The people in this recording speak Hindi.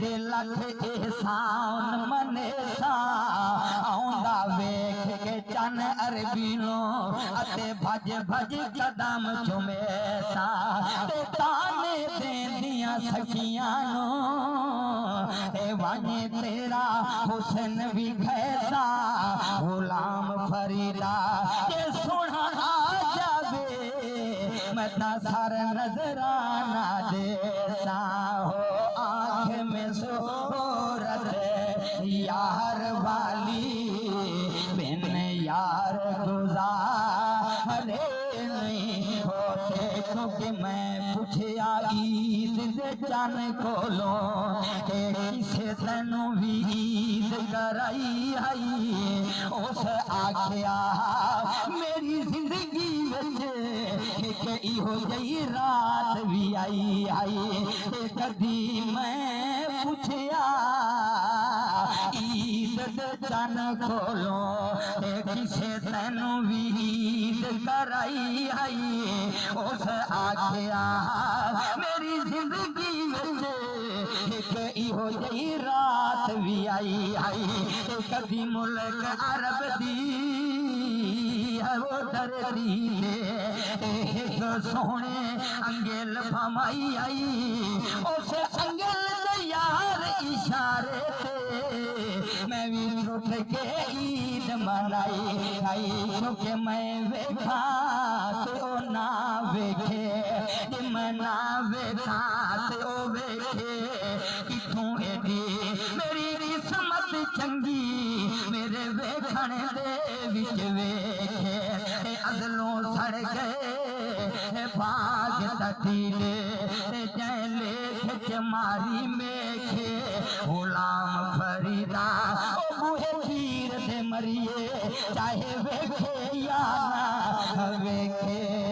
तेरे लख एहसान मने सा आउंदा वेख के चन अरबीनो अते भज भज कदम चुमे सा ते ताने देंदियां सखियां नो ए वाने तेरा हुसन भी कैसा गुलाम फरीदा के सोना आ जावे मैं सर नजराना देसा हो आँख में सूरत यार वाली बिन यार गुजारे नहीं होते क्योंकि मैं पूछया ईद दे चन कोलो किसे तेनू भी ईद कराई आई उस आख्या मेरी जिंदगी विच इहो जही रात भी आई आई कदी मैं पूछया ईद दे चन खोलो किसे तेनू भी ईद कराई आई उस आख्या मेरी जिंदगी में इहो जही रात भी आई आई कदी मुल्क अरब दी वो डरदी एक सोने अंगेल फमाई आई उस अंगेल यार इशारे ते मैं भी उठ के ईद मनाई आई क्योंकि मैं वेखा ते ओ ना वेखे मैं ना वेखा ते ओ वेखे किथों एडी मेरी किस्मत चंगी मेरे वेखण दे विच वेखे अदलों सड़ गए बाग तटीले जै लेख च मारी मेखे गुलाम फरीदा ओ बूहे पीर दे मरिए चाहे वेखे या ना वेखे।